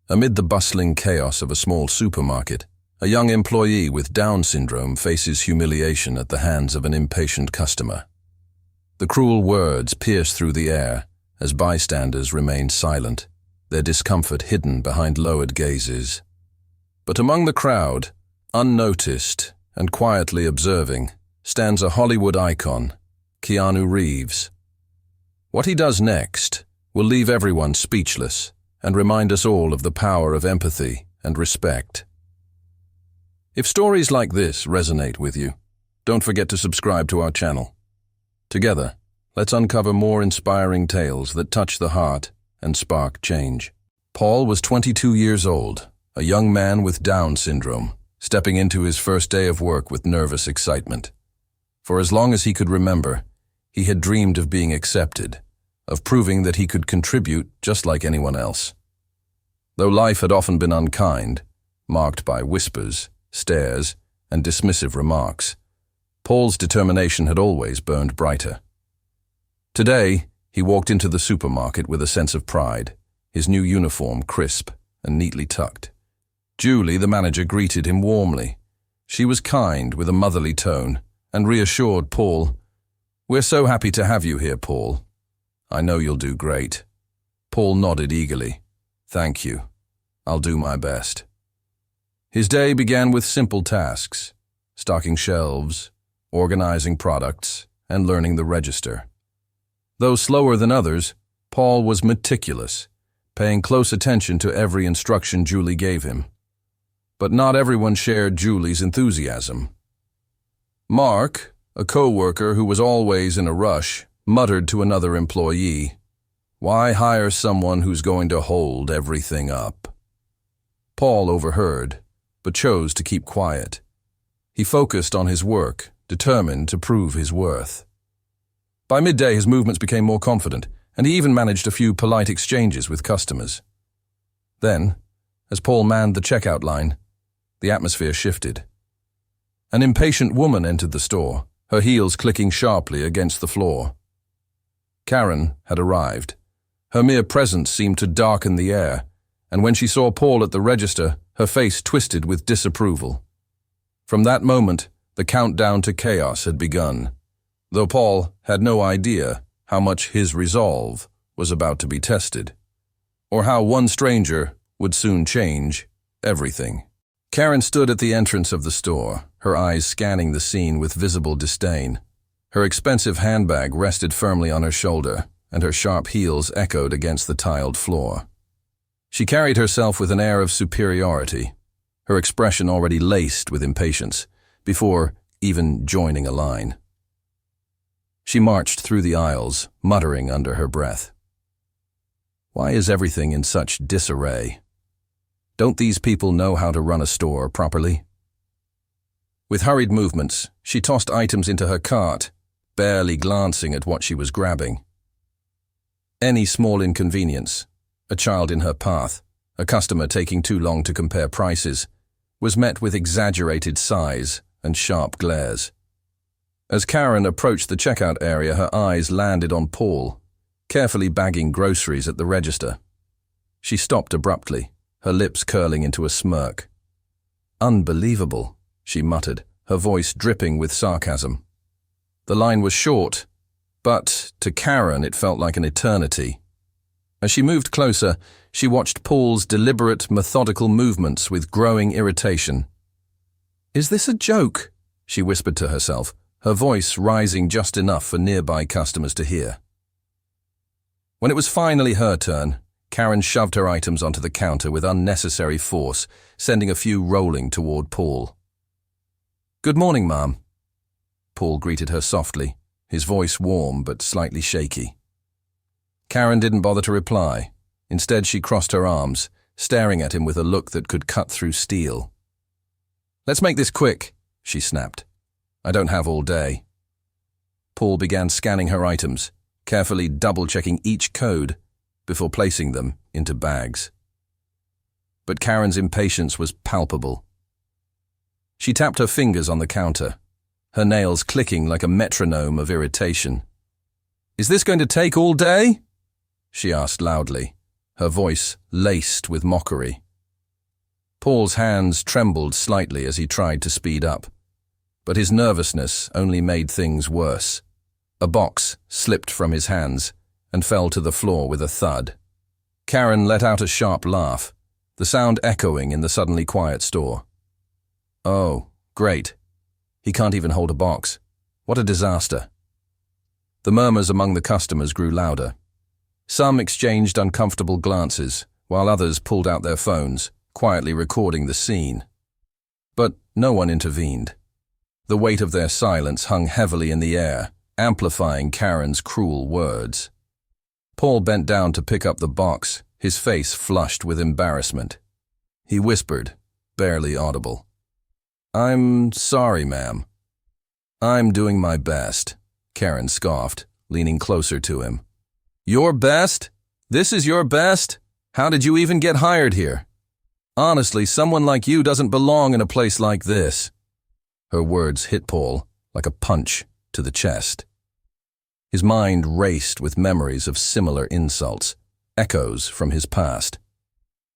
Amid the bustling chaos of a small supermarket, a young employee with Down syndrome faces humiliation at the hands of an impatient customer. The cruel words pierce through the air as bystanders remain silent, their discomfort hidden behind lowered gazes. But among the crowd, unnoticed and quietly observing, stands a Hollywood icon, Keanu Reeves. What he does next will leave everyone speechless and remind us all of the power of empathy and respect. If stories like this resonate with you, don't forget to subscribe to our channel. Together, let's uncover more inspiring tales that touch the heart and spark change. Paul was 22 years old, a young man with Down syndrome, stepping into his first day of work with nervous excitement. For as long as he could remember, he had dreamed of being accepted, of proving that he could contribute just like anyone else. Though life had often been unkind, marked by whispers, stares, and dismissive remarks, Paul's determination had always burned brighter. Today, he walked into the supermarket with a sense of pride, his new uniform crisp and neatly tucked. Julie, the manager, greeted him warmly. She was kind with a motherly tone and reassured Paul, "We're so happy to have you here, Paul. I know you'll do great." Paul nodded eagerly. "Thank you. I'll do my best." His day began with simple tasks, stocking shelves, organizing products, and learning the register. Though slower than others, Paul was meticulous, paying close attention to every instruction Julie gave him. But not everyone shared Julie's enthusiasm. Mark, a co-worker who was always in a rush, muttered to another employee, "Why hire someone who's going to hold everything up?" Paul overheard, but chose to keep quiet. He focused on his work, determined to prove his worth. By midday, his movements became more confident, and he even managed a few polite exchanges with customers. Then, as Paul manned the checkout line, the atmosphere shifted. An impatient woman entered the store, her heels clicking sharply against the floor. Karen had arrived. Her mere presence seemed to darken the air, and when she saw Paul at the register, her face twisted with disapproval. From that moment, the countdown to chaos had begun, though Paul had no idea how much his resolve was about to be tested, or how one stranger would soon change everything. Karen stood at the entrance of the store, her eyes scanning the scene with visible disdain. Her expensive handbag rested firmly on her shoulder, and her sharp heels echoed against the tiled floor. She carried herself with an air of superiority, her expression already laced with impatience, before even joining a line. She marched through the aisles, muttering under her breath. "Why is everything in such disarray? Don't these people know how to run a store properly?" With hurried movements, she tossed items into her cart, barely glancing at what she was grabbing. Any small inconvenience, a child in her path, a customer taking too long to compare prices, was met with exaggerated sighs and sharp glares. As Karen approached the checkout area, her eyes landed on Paul, carefully bagging groceries at the register. She stopped abruptly, her lips curling into a smirk. "Unbelievable," she muttered, her voice dripping with sarcasm. The line was short, but to Karen it felt like an eternity. As she moved closer, she watched Paul's deliberate, methodical movements with growing irritation. "Is this a joke?" she whispered to herself, her voice rising just enough for nearby customers to hear. When it was finally her turn, Karen shoved her items onto the counter with unnecessary force, sending a few rolling toward Paul. "Good morning, Ma'am." Paul greeted her softly, his voice warm but slightly shaky. Karen didn't bother to reply. Instead, she crossed her arms, staring at him with a look that could cut through steel. "Let's make this quick," she snapped. "I don't have all day." Paul began scanning her items, carefully double-checking each code before placing them into bags. But Karen's impatience was palpable. She tapped her fingers on the counter, her nails clicking like a metronome of irritation. "Is this going to take all day?" she asked loudly, her voice laced with mockery. Paul's hands trembled slightly as he tried to speed up, but his nervousness only made things worse. A box slipped from his hands and fell to the floor with a thud. Karen let out a sharp laugh, the sound echoing in the suddenly quiet store. Oh, great. He can't even hold a box. What a disaster. The murmurs among the customers grew louder. Some exchanged uncomfortable glances, while others pulled out their phones, quietly recording the scene. But no one intervened. The weight of their silence hung heavily in the air, amplifying Karen's cruel words. Paul bent down to pick up the box, his face flushed with embarrassment. He whispered, barely audible, "I'm sorry, ma'am." "I'm doing my best," Karen scoffed, leaning closer to him. "Your best? This is your best? How did you even get hired here? Honestly, someone like you doesn't belong in a place like this." Her words hit Paul like a punch to the chest. His mind raced with memories of similar insults, echoes from his past.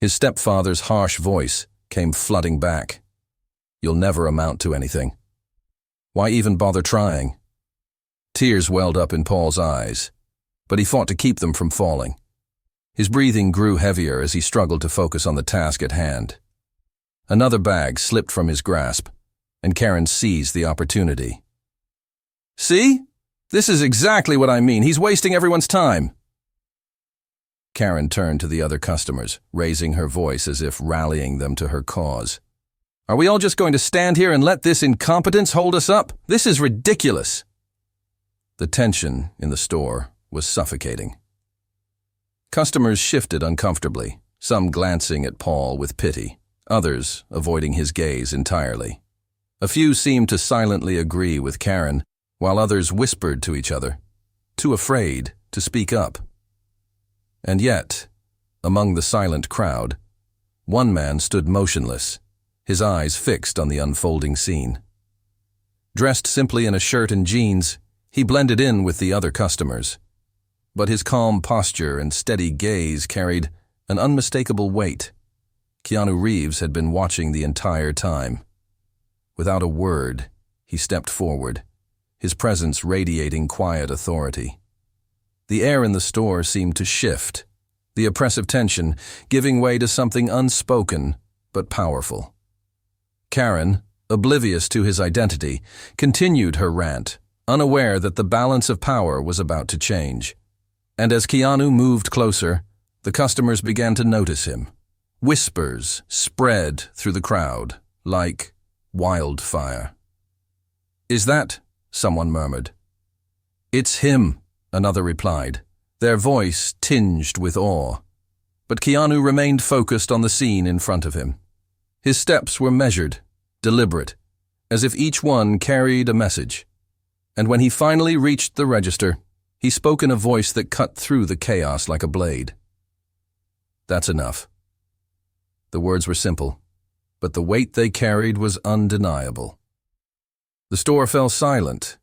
His stepfather's harsh voice came flooding back. "You'll never amount to anything. Why even bother trying?" Tears welled up in Paul's eyes, but he fought to keep them from falling. His breathing grew heavier as he struggled to focus on the task at hand. Another bag slipped from his grasp, and Karen seized the opportunity. "See? This is exactly what I mean. He's wasting everyone's time." Karen turned to the other customers, raising her voice as if rallying them to her cause. "Are we all just going to stand here and let this incompetence hold us up? This is ridiculous." The tension in the store was suffocating. Customers shifted uncomfortably, some glancing at Paul with pity, others avoiding his gaze entirely. A few seemed to silently agree with Karen, while others whispered to each other, too afraid to speak up. And yet, among the silent crowd, one man stood motionless, his eyes fixed on the unfolding scene. Dressed simply in a shirt and jeans, he blended in with the other customers. But his calm posture and steady gaze carried an unmistakable weight. Keanu Reeves had been watching the entire time. Without a word, he stepped forward, his presence radiating quiet authority. The air in the store seemed to shift, the oppressive tension giving way to something unspoken but powerful. Karen, oblivious to his identity, continued her rant, unaware that the balance of power was about to change. And as Keanu moved closer, the customers began to notice him. Whispers spread through the crowd like wildfire. "Is that?" someone murmured. "It's him," another replied, their voice tinged with awe. But Keanu remained focused on the scene in front of him. His steps were measured, deliberate, as if each one carried a message. And when he finally reached the register, he spoke in a voice that cut through the chaos like a blade. "That's enough." The words were simple, but the weight they carried was undeniable. The store fell silent,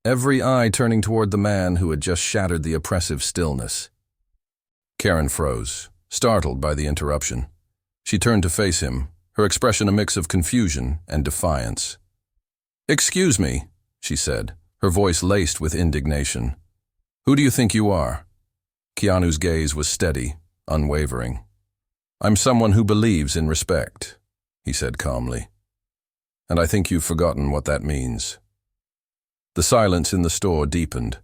every eye turning toward the man who had just shattered the oppressive stillness. Karen froze, startled by the interruption. She turned to face him, her expression a mix of confusion and defiance. "Excuse me," she said, her voice laced with indignation. "Who do you think you are?" Keanu's gaze was steady, unwavering. "I'm someone who believes in respect," he said calmly. "And I think you've forgotten what that means." The silence in the store deepened,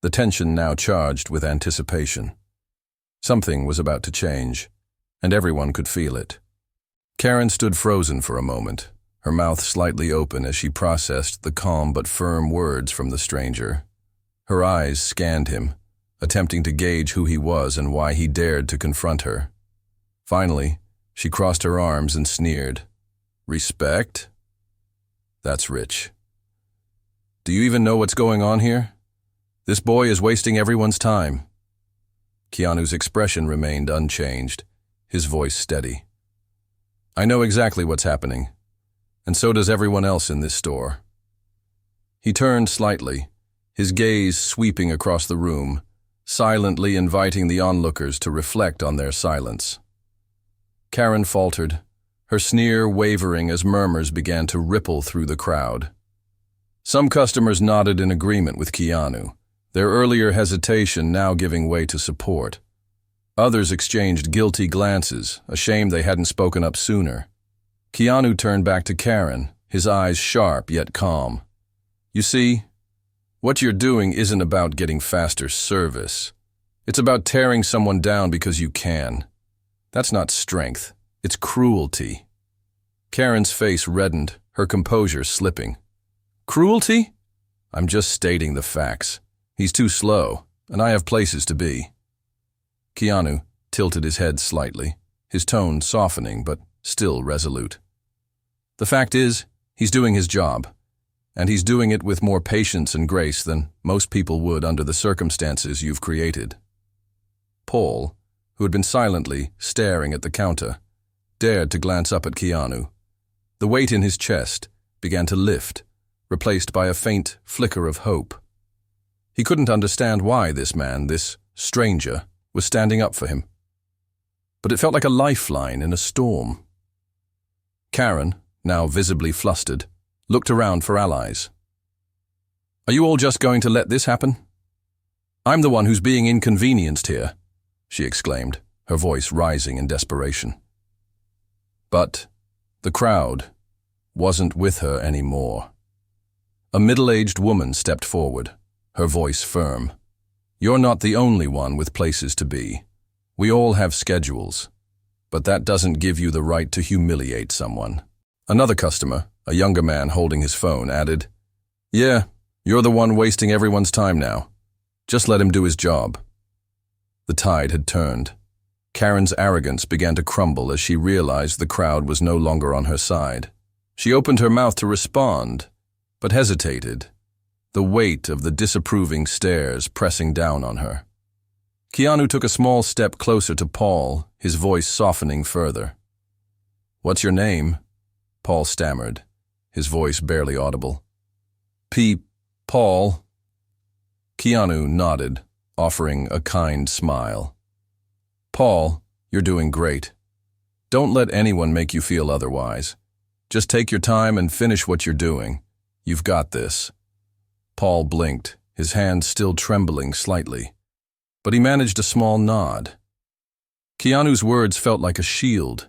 the tension now charged with anticipation. Something was about to change, and everyone could feel it. Karen stood frozen for a moment, her mouth slightly open as she processed the calm but firm words from the stranger. Her eyes scanned him, attempting to gauge who he was and why he dared to confront her. Finally, she crossed her arms and sneered. "Respect? That's rich. Do you even know what's going on here? This boy is wasting everyone's time." Keanu's expression remained unchanged, his voice steady. "I know exactly what's happening, and so does everyone else in this store." He turned slightly, his gaze sweeping across the room, silently inviting the onlookers to reflect on their silence. Karen faltered, her sneer wavering as murmurs began to ripple through the crowd. Some customers nodded in agreement with Keanu, their earlier hesitation now giving way to support. Others exchanged guilty glances, ashamed they hadn't spoken up sooner. Keanu turned back to Karen, his eyes sharp yet calm. "You see, what you're doing isn't about getting faster service. It's about tearing someone down because you can. That's not strength, it's cruelty." Karen's face reddened, her composure slipping. "Cruelty? I'm just stating the facts. He's too slow, and I have places to be." Keanu tilted his head slightly, his tone softening but still resolute. "The fact is, he's doing his job, and he's doing it with more patience and grace than most people would under the circumstances you've created." Paul, who had been silently staring at the counter, dared to glance up at Keanu. The weight in his chest began to lift, replaced by a faint flicker of hope. He couldn't understand why this man, this stranger, was standing up for him. But it felt like a lifeline in a storm. Karen, now visibly flustered, looked around for allies. "Are you all just going to let this happen? I'm the one who's being inconvenienced here," she exclaimed, her voice rising in desperation. But the crowd wasn't with her anymore. A middle-aged woman stepped forward, her voice firm. "You're not the only one with places to be. We all have schedules, but that doesn't give you the right to humiliate someone." Another customer, a younger man holding his phone, added, "Yeah, you're the one wasting everyone's time now. Just let him do his job." The tide had turned. Karen's arrogance began to crumble as she realized the crowd was no longer on her side. She opened her mouth to respond, but hesitated, the weight of the disapproving stares pressing down on her. Keanu took a small step closer to Paul, his voice softening further. "What's your name?" Paul stammered, his voice barely audible. Paul." Keanu nodded, offering a kind smile. "Paul, you're doing great. Don't let anyone make you feel otherwise. Just take your time and finish what you're doing. You've got this." Paul blinked, his hand still trembling slightly, but he managed a small nod. Keanu's words felt like a shield,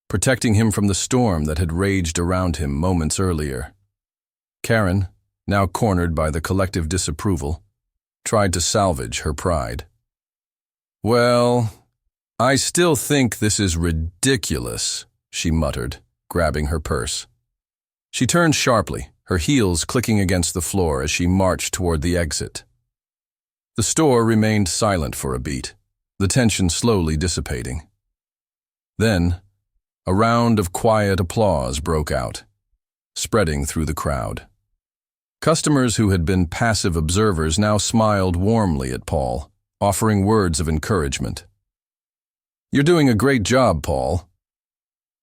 protecting him from the storm that had raged around him moments earlier. Karen, now cornered by the collective disapproval, tried to salvage her pride. "Well, I still think this is ridiculous," she muttered, grabbing her purse. She turned sharply, her heels clicking against the floor as she marched toward the exit. The store remained silent for a beat, the tension slowly dissipating. Then, a round of quiet applause broke out, spreading through the crowd. Customers who had been passive observers now smiled warmly at Paul, offering words of encouragement. "You're doing a great job, Paul,"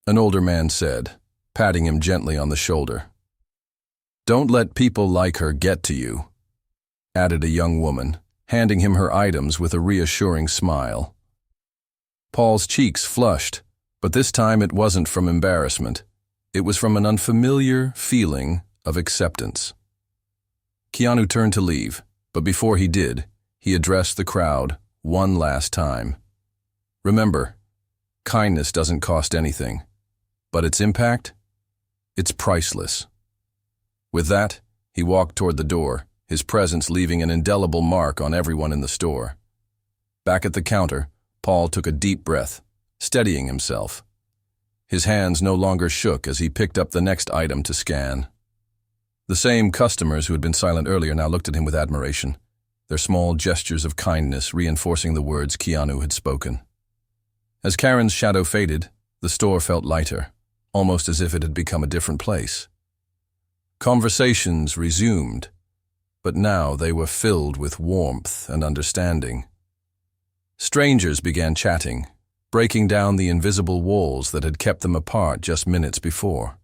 an older man said, patting him gently on the shoulder. "Don't let people like her get to you," added a young woman, handing him her items with a reassuring smile. Paul's cheeks flushed, but this time it wasn't from embarrassment. It was from an unfamiliar feeling of acceptance. Keanu turned to leave, but before he did, he addressed the crowd one last time. "Remember, kindness doesn't cost anything, but its impact, it's priceless." With that, he walked toward the door, his presence leaving an indelible mark on everyone in the store. Back at the counter, Paul took a deep breath, steadying himself. His hands no longer shook as he picked up the next item to scan. The same customers who had been silent earlier now looked at him with admiration, their small gestures of kindness reinforcing the words Keanu had spoken. As Karen's shadow faded, the store felt lighter, almost as if it had become a different place. Conversations resumed, but now they were filled with warmth and understanding. Strangers began chatting, breaking down the invisible walls that had kept them apart just minutes before.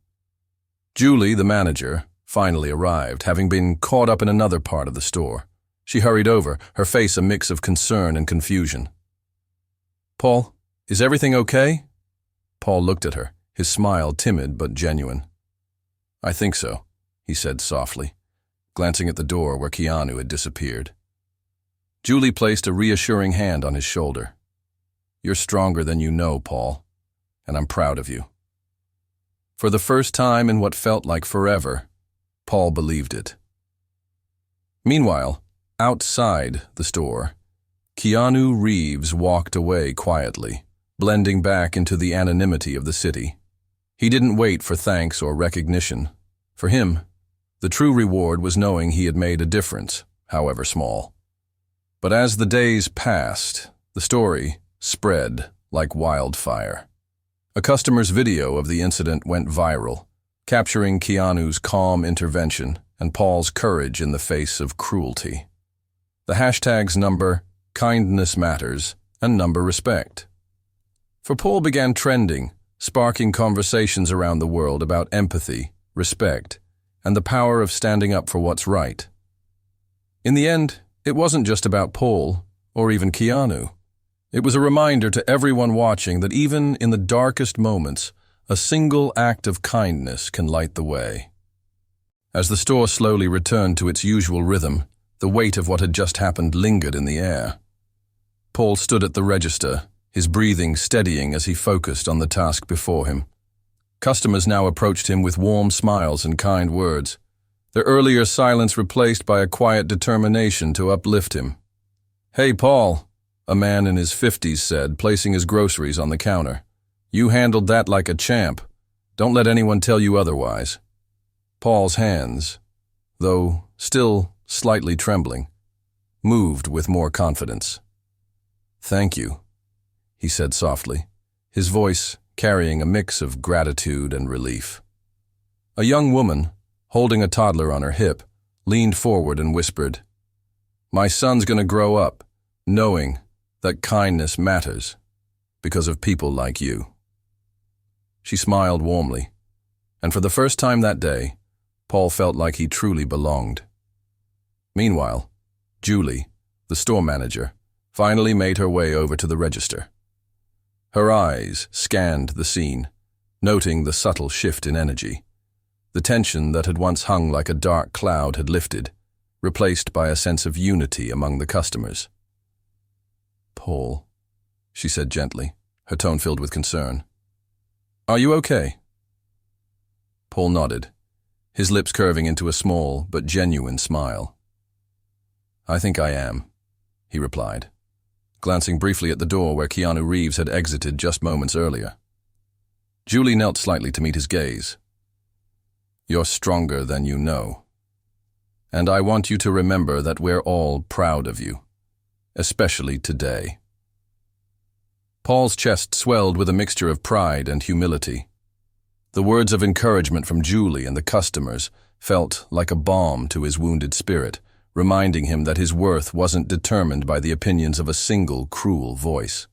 Julie, the manager, finally arrived, having been caught up in another part of the store. She hurried over, her face a mix of concern and confusion. "Paul, is everything okay?" Paul looked at her, his smile timid but genuine. "I think so," he said softly, glancing at the door where Keanu had disappeared. Julie placed a reassuring hand on his shoulder. "You're stronger than you know, Paul, and I'm proud of you." For the first time in what felt like forever, Paul believed it. Meanwhile, outside the store, Keanu Reeves walked away quietly, blending back into the anonymity of the city. He didn't wait for thanks or recognition. For him, the true reward was knowing he had made a difference, however small. But as the days passed, the story spread like wildfire. A customer's video of the incident went viral, capturing Keanu's calm intervention and Paul's courage in the face of cruelty. The hashtags number kindness matters and number respect. For Paul began trending, sparking conversations around the world about empathy, respect, and the power of standing up for what's right. In the end, it wasn't just about Paul or even Keanu. It was a reminder to everyone watching that even in the darkest moments, a single act of kindness can light the way. As the store slowly returned to its usual rhythm, the weight of what had just happened lingered in the air. Paul stood at the register, his breathing steadying as he focused on the task before him. Customers now approached him with warm smiles and kind words, their earlier silence replaced by a quiet determination to uplift him. "Hey, Paul," a man in his 50s said, placing his groceries on the counter. "You handled that like a champ. Don't let anyone tell you otherwise." Paul's hands, though still slightly trembling, moved with more confidence. "Thank you," he said softly, his voice carrying a mix of gratitude and relief. A young woman, holding a toddler on her hip, leaned forward and whispered, "My son's going to grow up knowing that kindness matters because of people like you." She smiled warmly, and for the first time that day, Paul felt like he truly belonged. Meanwhile, Julie, the store manager, finally made her way over to the register. Her eyes scanned the scene, noting the subtle shift in energy. The tension that had once hung like a dark cloud had lifted, replaced by a sense of unity among the customers. "Paul," she said gently, her tone filled with concern. "Are you okay?" Paul nodded, his lips curving into a small but genuine smile. "I think I am," he replied, glancing briefly at the door where Keanu Reeves had exited just moments earlier. Julie knelt slightly to meet his gaze. "You're stronger than you know. And I want you to remember that we're all proud of you, especially today." Paul's chest swelled with a mixture of pride and humility. The words of encouragement from Julie and the customers felt like a balm to his wounded spirit, reminding him that his worth wasn't determined by the opinions of a single cruel voice.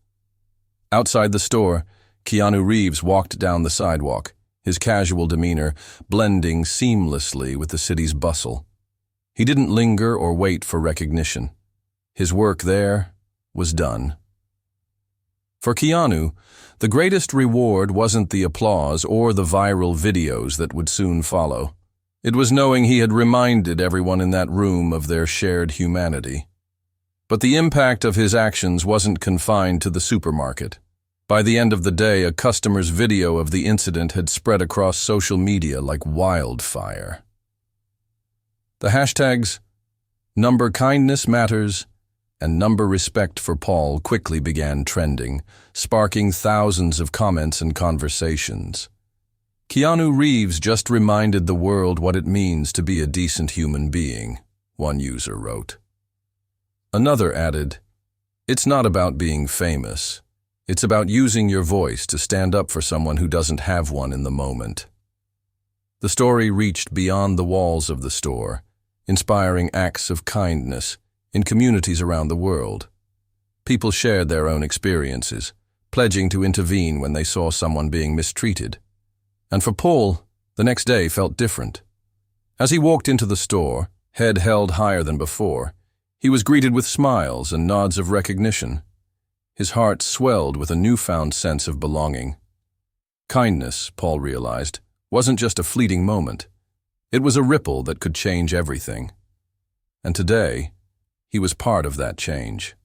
Outside the store, Keanu Reeves walked down the sidewalk, his casual demeanor blending seamlessly with the city's bustle. He didn't linger or wait for recognition. His work there was done. For Keanu, the greatest reward wasn't the applause or the viral videos that would soon follow. It was knowing he had reminded everyone in that room of their shared humanity. But the impact of his actions wasn't confined to the supermarket. By the end of the day, a customer's video of the incident had spread across social media like wildfire. The hashtags number kindness matters and number respect for Paul quickly began trending, sparking thousands of comments and conversations. "Keanu Reeves just reminded the world what it means to be a decent human being," one user wrote. Another added, "It's not about being famous. It's about using your voice to stand up for someone who doesn't have one in the moment." The story reached beyond the walls of the store, inspiring acts of kindness in communities around the world. People shared their own experiences, pledging to intervene when they saw someone being mistreated. And for Paul, the next day felt different. As he walked into the store, head held higher than before, He was greeted with smiles and nods of recognition. His heart swelled with a newfound sense of belonging. Kindness, Paul realized, wasn't just a fleeting moment. It was a ripple that could change everything. And today, he was part of that change.